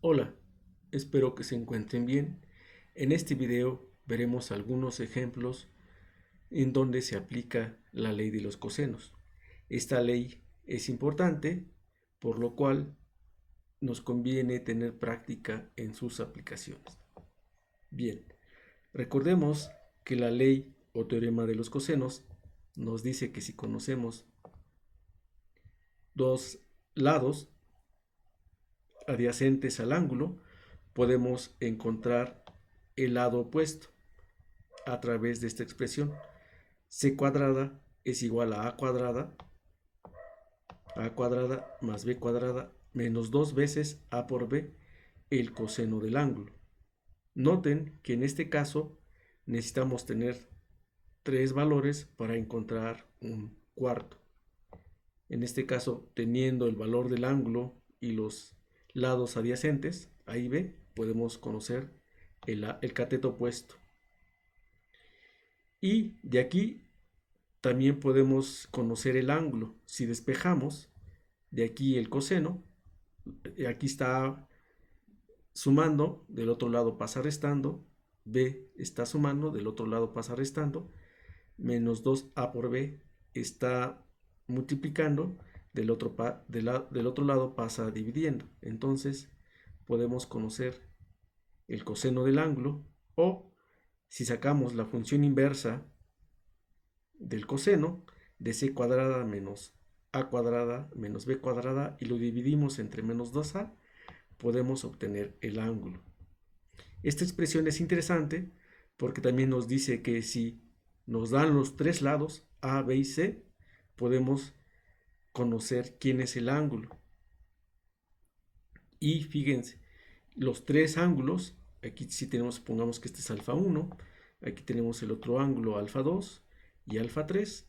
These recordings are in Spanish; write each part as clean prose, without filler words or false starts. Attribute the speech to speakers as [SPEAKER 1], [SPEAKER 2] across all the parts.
[SPEAKER 1] Hola, espero que se encuentren bien. En este video veremos algunos ejemplos en donde se aplica la ley de los cosenos. Esta ley es importante, por lo cual nos conviene tener práctica en sus aplicaciones. Bien, recordemos que la ley o teorema de los cosenos nos dice que si conocemos dos lados adyacentes al ángulo, podemos encontrar el lado opuesto a través de esta expresión. C cuadrada es igual a cuadrada más b cuadrada menos 2 veces a por b, el coseno del ángulo. Noten que en este caso necesitamos tener tres valores para encontrar un cuarto. En este caso, teniendo el valor del ángulo y los lados adyacentes, A y B, podemos conocer el cateto opuesto. Y de aquí también podemos conocer el ángulo. Si despejamos de aquí el coseno, aquí está sumando, del otro lado pasa restando, B está sumando, del otro lado pasa restando, menos 2a por b está multiplicando, del otro lado pasa dividiendo. Entonces podemos conocer el coseno del ángulo, o si sacamos la función inversa del coseno de c cuadrada menos a cuadrada menos b cuadrada y lo dividimos entre menos 2a, podemos obtener el ángulo. Esta expresión es interesante porque también nos dice que si nos dan los tres lados A, B y C, podemos conocer quién es el ángulo. Y fíjense, los tres ángulos, aquí sí tenemos, pongamos que este es alfa 1, aquí tenemos el otro ángulo alfa 2 y alfa 3.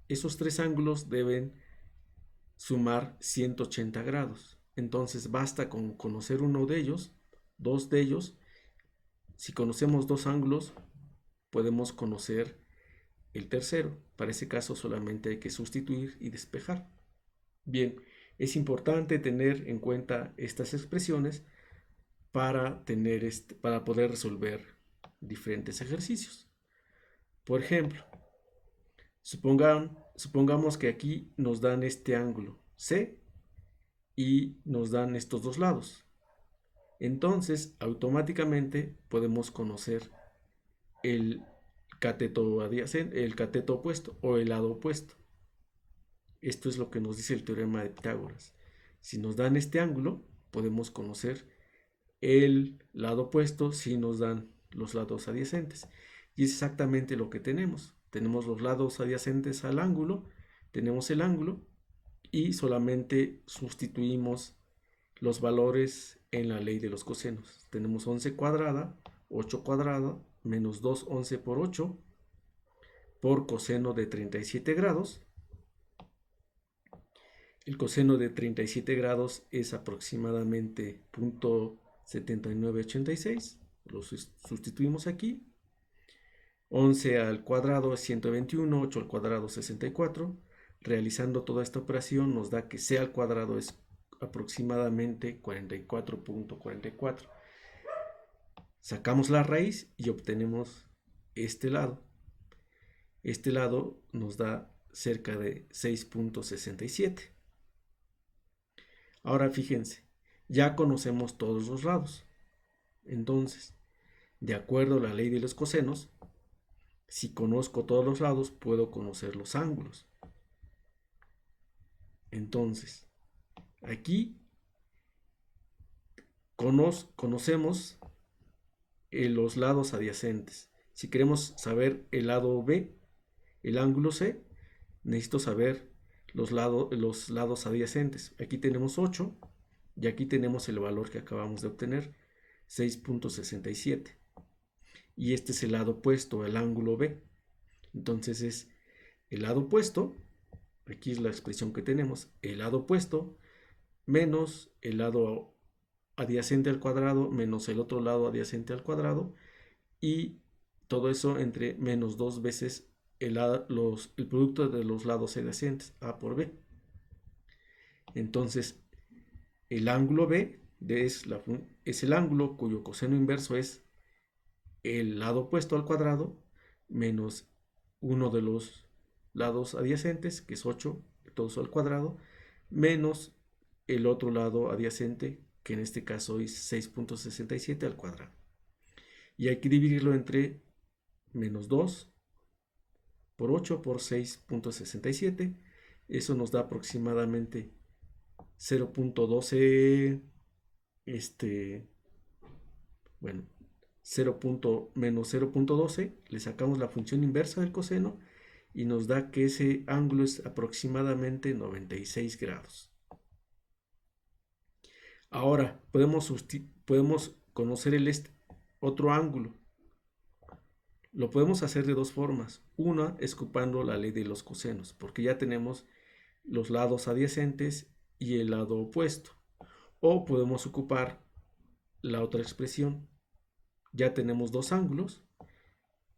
[SPEAKER 1] Esos tres ángulos deben sumar 180 grados. Entonces basta con conocer uno de ellos, dos de ellos. Si conocemos dos ángulos, podemos conocer el tercero. Para ese caso solamente hay que sustituir y despejar. Bien, es importante tener en cuenta estas expresiones para poder resolver diferentes ejercicios. Por ejemplo, supongamos que aquí nos dan este ángulo C y nos dan estos dos lados. Entonces, automáticamente podemos conocer el cateto adyacente, el cateto opuesto o el lado opuesto. Esto es lo que nos dice el teorema de Pitágoras. Si nos dan este ángulo, podemos conocer el lado opuesto si nos dan los lados adyacentes. Y es exactamente lo que tenemos. Tenemos los lados adyacentes al ángulo, tenemos el ángulo y solamente sustituimos los valores en la ley de los cosenos. Tenemos 11 cuadrada, 8 cuadrada, menos 2 11 por 8 por coseno de 37 grados. El coseno de 37 grados es aproximadamente 0.7986. Lo sustituimos aquí. 11 al cuadrado es 121, 8 al cuadrado 64. Realizando toda esta operación nos da que c al cuadrado es aproximadamente 44.44. Sacamos la raíz y obtenemos este lado. Este lado nos da cerca de 6.67. Ahora fíjense, ya conocemos todos los lados. Entonces, de acuerdo a la ley de los cosenos, si conozco todos los lados, puedo conocer los ángulos. Entonces, aquí conocemos los lados adyacentes. Si queremos saber el lado B, el ángulo C, necesito saber los lados adyacentes. Aquí tenemos 8 y aquí tenemos el valor que acabamos de obtener, 6.67. Y este es el lado opuesto, el ángulo B. Entonces es el lado opuesto, aquí es la expresión que tenemos, el lado opuesto menos el lado adyacente al cuadrado menos el otro lado adyacente al cuadrado, y todo eso entre menos 2 veces el producto de los lados adyacentes, A por B. Entonces, el ángulo B es el ángulo cuyo coseno inverso es el lado opuesto al cuadrado menos uno de los lados adyacentes, que es 8, todo eso al cuadrado, menos el otro lado adyacente, que en este caso es 6.67 al cuadrado. Y hay que dividirlo entre menos 2 por 8 por 6.67. Eso nos da aproximadamente 0.12, bueno, 0. Menos 0.12, le sacamos la función inversa del coseno y nos da que ese ángulo es aproximadamente 96 grados. Ahora podemos conocer otro ángulo. Lo podemos hacer de dos formas. Una es ocupando la ley de los cosenos, porque ya tenemos los lados adyacentes y el lado opuesto. O podemos ocupar la otra expresión. Ya tenemos dos ángulos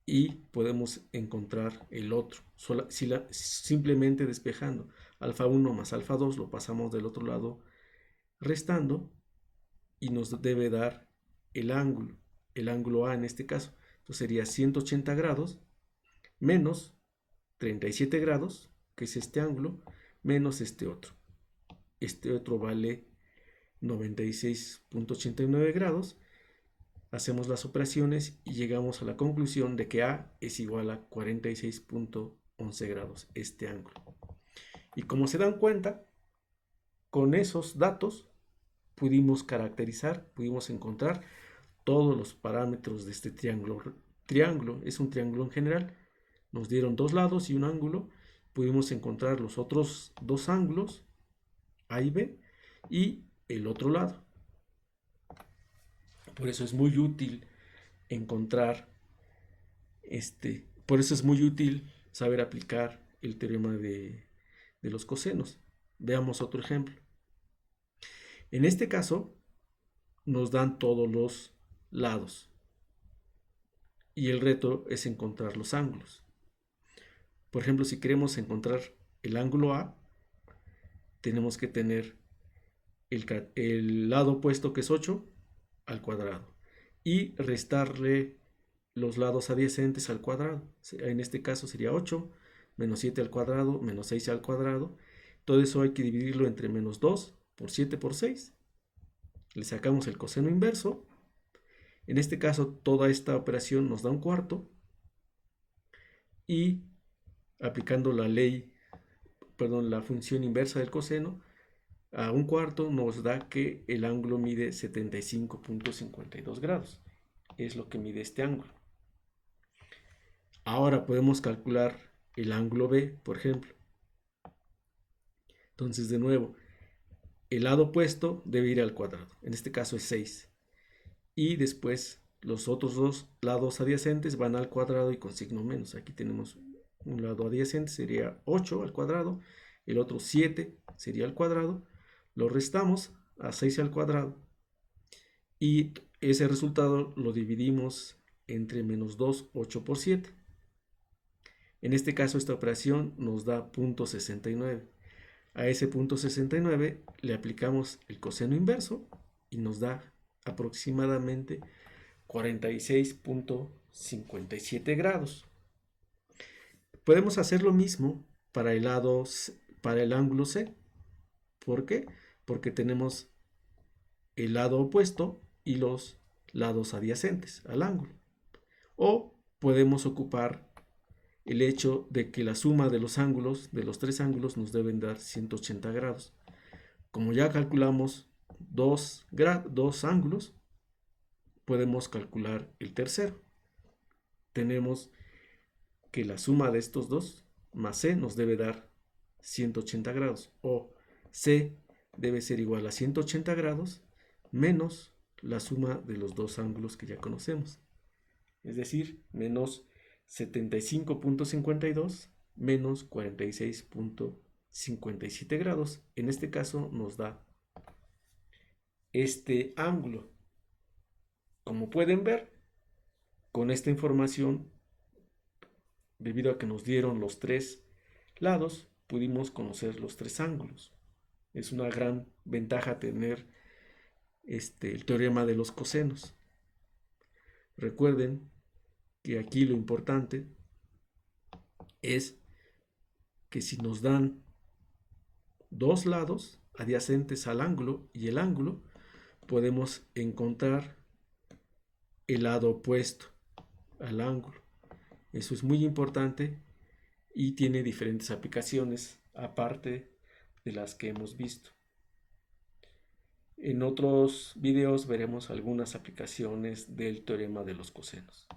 [SPEAKER 1] y podemos encontrar el otro. Simplemente despejando alfa 1 más alfa 2 lo pasamos del otro lado restando y nos debe dar el ángulo A en este caso. Entonces sería 180 grados menos 37 grados, que es este ángulo, menos este otro. Este otro vale 96.89 grados. Hacemos las operaciones y llegamos a la conclusión de que A es igual a 46.11 grados, este ángulo. Y como se dan cuenta, con esos datos pudimos encontrar todos los parámetros de este triángulo. Triángulo es un triángulo en general. Nos dieron dos lados y un ángulo. Pudimos encontrar los otros dos ángulos, A y B, y el otro lado. Por eso es muy útil por eso es muy útil saber aplicar el teorema de los cosenos. Veamos otro ejemplo. En este caso, nos dan todos los lados y el reto es encontrar los ángulos. Por ejemplo, si queremos encontrar el ángulo A, tenemos que tener el lado opuesto, que es 8, al cuadrado, y restarle los lados adyacentes al cuadrado. En este caso sería 8 menos 7 al cuadrado menos 6 al cuadrado. Todo eso hay que dividirlo entre menos 2 por 7 por 6. Le sacamos el coseno inverso. En este caso toda esta operación nos da un cuarto y aplicando la función inversa del coseno a un cuarto nos da que el ángulo mide 75.52 grados. Es lo que mide este ángulo. Ahora podemos calcular el ángulo B, por ejemplo. Entonces, de nuevo, el lado opuesto debe ir al cuadrado. En este caso es 6. Y después los otros dos lados adyacentes van al cuadrado y con signo menos. Aquí tenemos un lado adyacente, sería 8 al cuadrado. El otro 7 sería al cuadrado. Lo restamos a 6 al cuadrado. Y ese resultado lo dividimos entre menos 2, 8 por 7. En este caso esta operación nos da 0.69. A ese 0.69 le aplicamos el coseno inverso y nos da aproximadamente 46.57 grados. Podemos hacer lo mismo para el ángulo C. ¿Por qué? Porque tenemos el lado opuesto y los lados adyacentes al ángulo. O podemos ocupar el hecho de que la suma de los ángulos, de los tres ángulos, nos deben dar 180 grados. Como ya calculamos dos ángulos, podemos calcular el tercero. Tenemos que la suma de estos dos más C nos debe dar 180 grados. O C debe ser igual a 180 grados menos la suma de los dos ángulos que ya conocemos. Es decir, menos 75.52 menos 46.57 grados. En este caso nos da este ángulo. Como pueden ver, con esta información, debido a que nos dieron los tres lados, pudimos conocer los tres ángulos. Es una gran ventaja tener el teorema de los cosenos. Recuerden que aquí lo importante es que si nos dan dos lados adyacentes al ángulo y el ángulo, podemos encontrar el lado opuesto al ángulo. Eso es muy importante y tiene diferentes aplicaciones aparte de las que hemos visto. En otros videos veremos algunas aplicaciones del teorema de los cosenos.